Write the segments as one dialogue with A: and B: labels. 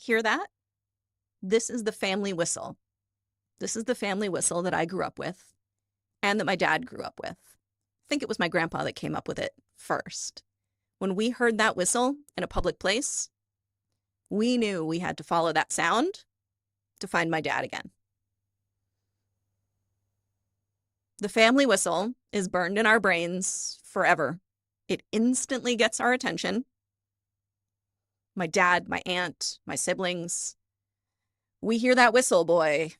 A: Hear that? This is the family whistle. This is the family whistle that I grew up with and that my dad grew up with. I think it was my grandpa that came up with it first. When we heard that whistle in a public place, we knew we had to follow that sound to find my dad again. The family whistle is burned in our brains forever. It instantly gets our attention. My dad, my aunt, my siblings, we hear that whistle, boy.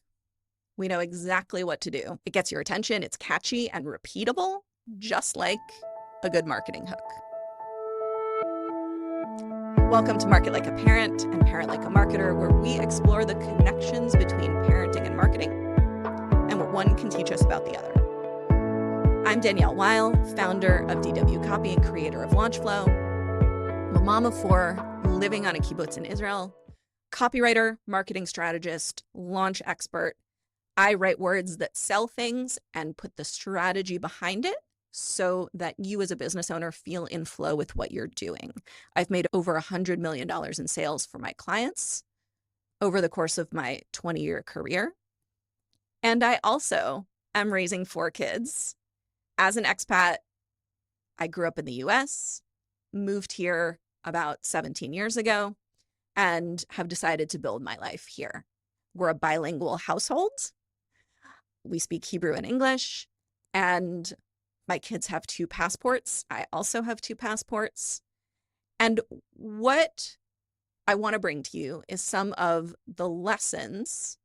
A: We know exactly what to do. It gets your attention. It's catchy and repeatable, just like a good marketing hook. Welcome to Market Like a Parent and Parent Like a Marketer, where we explore the connections between parenting and marketing and what one can teach us about the other. I'm Danielle Weil, founder of DW Copy and creator of LaunchFlow. I'm a mom of 4 living on a kibbutz in Israel, copywriter, marketing strategist, launch expert. I write words that sell things and put the strategy behind it so that you as a business owner feel in flow with what you're doing. I've made over $100 million in sales for my clients over the course of my 20-year career. And I also am raising 4 kids. As an expat, I grew up in the US, moved here about 17 years ago, and have decided to build my life here. We're a bilingual household. We speak Hebrew and English, and my kids have 2 passports. I also have 2 passports. And what I want to bring to you is some of the lessons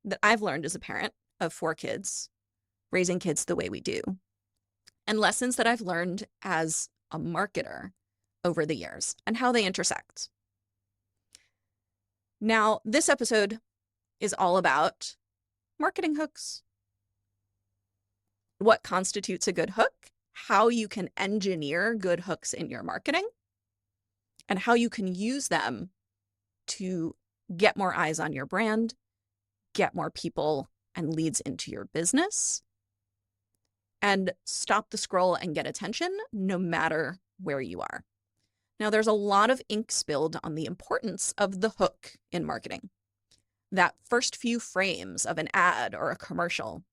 A: that I've learned as a parent of 4 kids, raising kids the way we do, and lessons that I've learned as a marketer over the years and how they intersect. Now, this episode is all about marketing hooks. What constitutes a good hook, how you can engineer good hooks in your marketing, and how you can use them to get more eyes on your brand, get more people and leads into your business, and stop the scroll and get attention no matter where you are. Now, there's a lot of ink spilled on the importance of the hook in marketing. That first few frames of an ad or a commercial.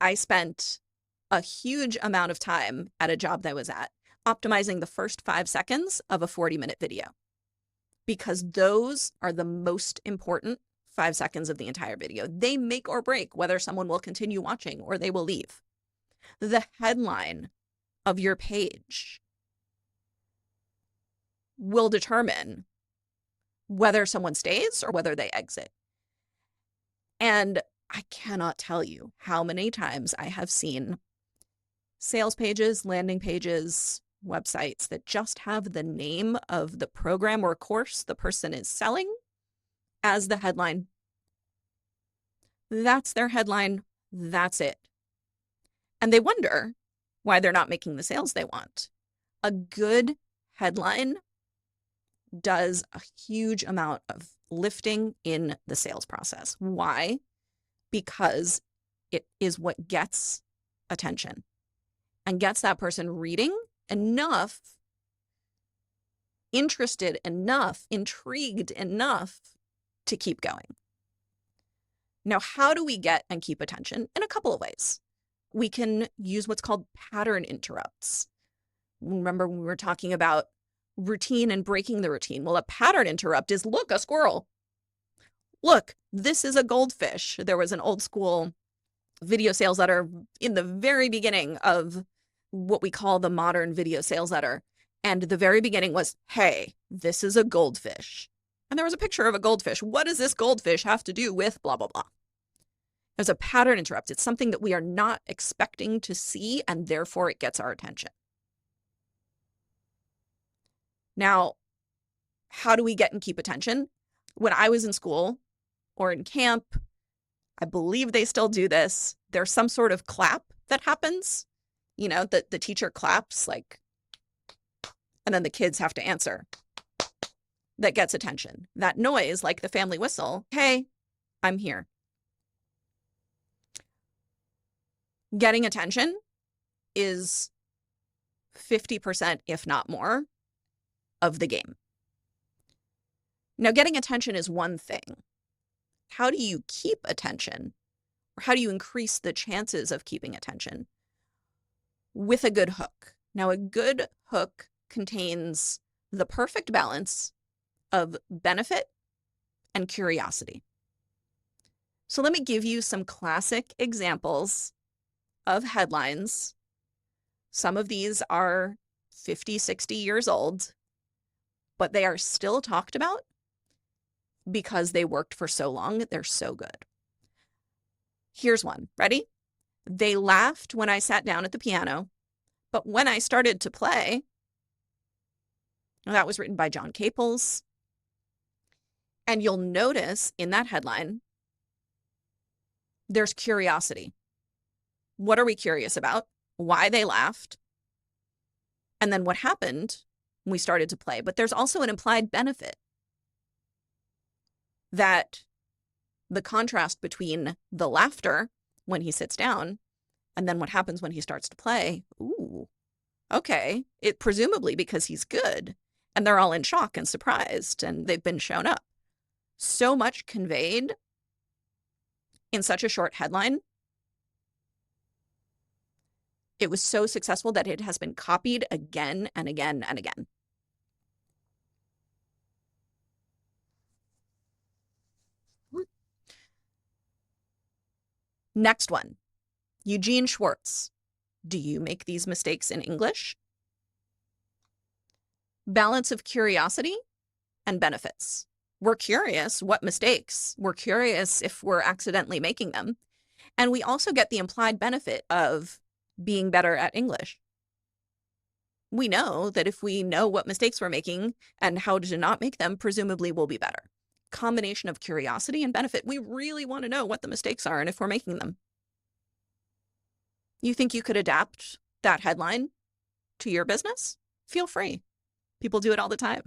A: I spent a huge amount of time at a job that I was at optimizing the first 5 seconds of a 40-minute video, because those are the most important 5 seconds of the entire video. They make or break whether someone will continue watching or they will leave. The headline of your page will determine whether someone stays or whether they exit. And I cannot tell you how many times I have seen sales pages, landing pages, websites that just have the name of the program or course the person is selling as the headline. That's their headline. That's it. And they wonder why they're not making the sales they want. A good headline does a huge amount of lifting in the sales process. Why? Because it is what gets attention and gets that person reading enough, interested enough, intrigued enough to keep going. Now, how do we get and keep attention? In a couple of ways. We can use what's called pattern interrupts. Remember when we were talking about routine and breaking the routine? Well, a pattern interrupt is, look, a squirrel. Look, this is a goldfish. There was an old school video sales letter in the very beginning of what we call the modern video sales letter. And the very beginning was, hey, this is a goldfish. And there was a picture of a goldfish. What does this goldfish have to do with blah, blah, blah? There's a pattern interrupt. It's something that we are not expecting to see, and therefore it gets our attention. Now, how do we get and keep attention? When I was in school or in camp, I believe they still do this. There's some sort of clap that happens, you know, that the teacher claps like, and then the kids have to answer. That gets attention. That noise, like the family whistle, hey, I'm here. Getting attention is 50%, if not more, of the game. Now, getting attention is one thing. How do you keep attention? Or how do you increase the chances of keeping attention? With a good hook. Now, a good hook contains the perfect balance of benefit and curiosity. So let me give you some classic examples of headlines. Some of these are 50, 60 years old, but they are still talked about because they worked for so long. They're so good. Here's one. Ready? They laughed when I sat down at the piano, but when I started to play, that was written by John Caples. And you'll notice in that headline, there's curiosity. What are we curious about? Why they laughed? And then what happened when we started to play? But there's also an implied benefit that the contrast between the laughter when he sits down and then what happens when he starts to play. Ooh, okay. It presumably because he's good and they're all in shock and surprised and they've been shown up. So much conveyed in such a short headline. It was so successful that it has been copied again and again and again. Next one, Eugene Schwartz. Do you make these mistakes in English? Balance of curiosity and benefits. We're curious what mistakes. We're curious if we're accidentally making them. And we also get the implied benefit of being better at English. We know that if we know what mistakes we're making and how to not make them, presumably we'll be better. Combination of curiosity and benefit. We really want to know what the mistakes are and if we're making them. You think you could adapt that headline to your business? Feel free. People do it all the time.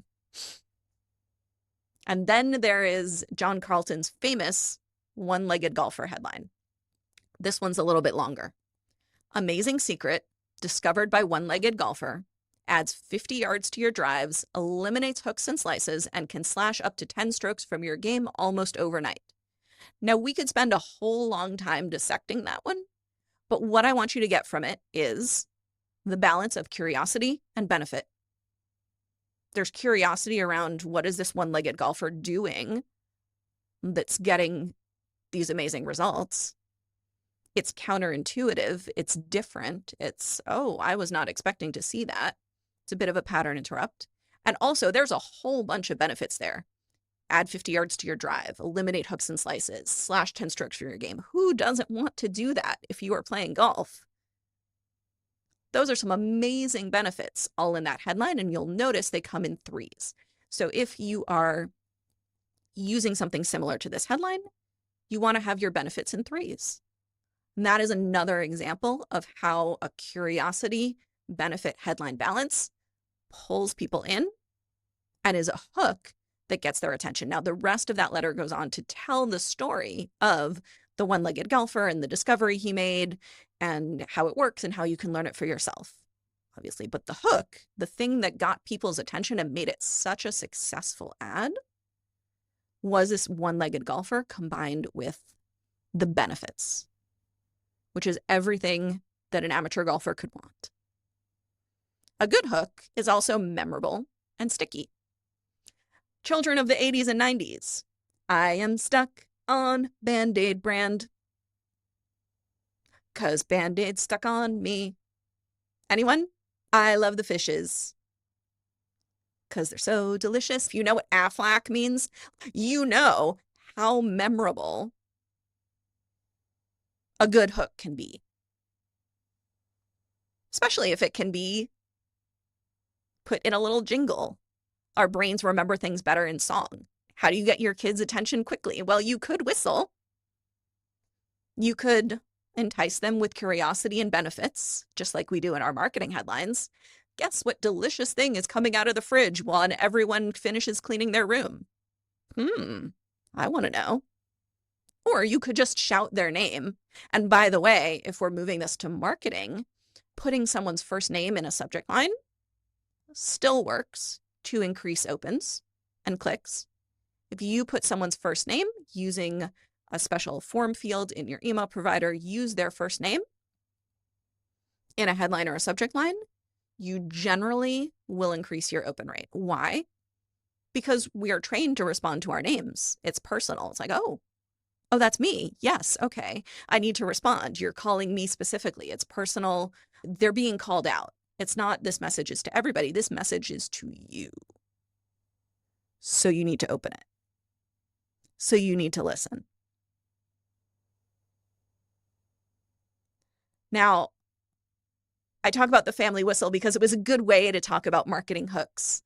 A: And then there is John Carlton's famous one-legged golfer headline. This one's a little bit longer. Amazing secret discovered by one-legged golfer, adds 50 yards to your drives, eliminates hooks and slices, and can slash up to 10 strokes from your game almost overnight. Now, we could spend a whole long time dissecting that one, but what I want you to get from it is the balance of curiosity and benefit. There's curiosity around what is this one-legged golfer doing that's getting these amazing results. It's counterintuitive. It's different. It's, oh, I was not expecting to see that. It's a bit of a pattern interrupt. And also, there's a whole bunch of benefits there. Add 50 yards to your drive, eliminate hooks and slices, slash 10 strokes from your game. Who doesn't want to do that if you are playing golf? Those are some amazing benefits all in that headline, and you'll notice they come in threes. So if you are using something similar to this headline, you want to have your benefits in threes. And that is another example of how a curiosity benefit headline balance pulls people in and is a hook that gets their attention. Now, the rest of that letter goes on to tell the story of the one-legged golfer and the discovery he made and how it works and how you can learn it for yourself, obviously. But the hook, the thing that got people's attention and made it such a successful ad, was this one-legged golfer combined with the benefits, which is everything that an amateur golfer could want. A good hook is also memorable and sticky. Children of the 80s and 90s. I am stuck on Band-Aid brand. 'Cause Band-Aid stuck on me. Anyone? I love the fishes. 'Cause they're so delicious. If you know what Aflac means, you know how memorable a good hook can be. Especially if it can be put in a little jingle. Our brains remember things better in song. How do you get your kids' attention quickly? Well, you could whistle. You could entice them with curiosity and benefits, just like we do in our marketing headlines. Guess what delicious thing is coming out of the fridge while everyone finishes cleaning their room? I want to know. Or you could just shout their name. And by the way, if we're moving this to marketing, putting someone's first name in a subject line still works to increase opens and clicks. If you put someone's first name using a special form field in your email provider, use their first name in a headline or a subject line, you generally will increase your open rate. Why? Because we are trained to respond to our names. It's personal. It's like, oh, that's me. Yes. Okay. I need to respond. You're calling me specifically. It's personal. They're being called out. It's not this message is to everybody. This message is to you. So you need to open it. So you need to listen. Now, I talk about the family whistle because it was a good way to talk about marketing hooks.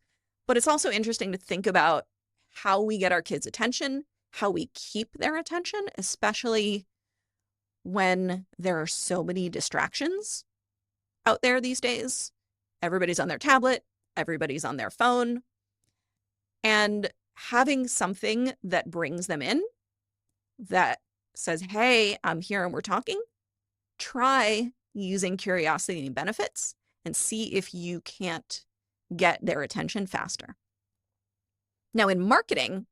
A: But it's also interesting to think about how we get our kids' attention, how we keep their attention, especially when there are so many distractions out there these days. Everybody's on their tablet, everybody's on their phone. And having something that brings them in, that says, hey, I'm here and we're talking, try using curiosity and benefits and see if you can't get their attention faster. Now, in marketing,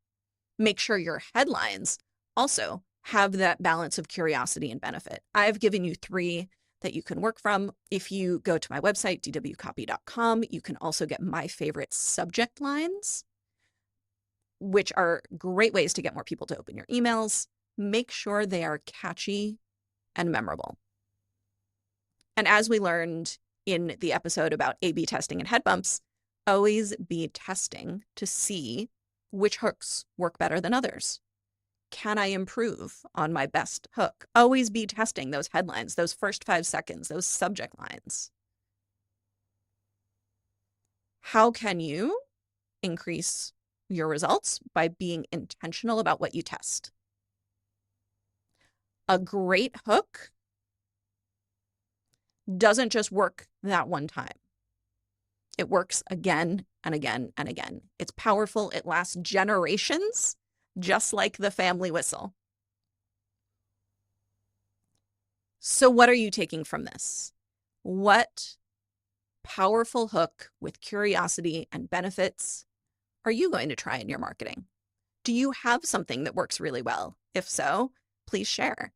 A: make sure your headlines also have that balance of curiosity and benefit. I've given you 3 that you can work from. If you go to my website, dwcopy.com, you can also get my favorite subject lines, which are great ways to get more people to open your emails. Make sure they are catchy and memorable. And as we learned in the episode about A/B testing and head bumps, always be testing to see which hooks work better than others. Can I improve on my best hook? Always be testing those headlines, those first 5 seconds, those subject lines. How can you increase your results? By being intentional about what you test. A great hook doesn't just work that one time. It works again and again and again. It's powerful. It lasts generations, just like the family whistle. So what are you taking from this? What powerful hook with curiosity and benefits are you going to try in your marketing? Do you have something that works really well? If so, please share.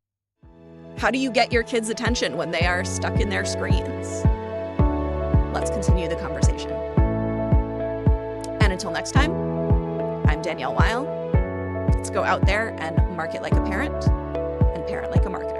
A: How do you get your kids' attention when they are stuck in their screens? Let's continue the conversation. And until next time, I'm Danielle Weil. Let's go out there and market like a parent and parent like a marketer.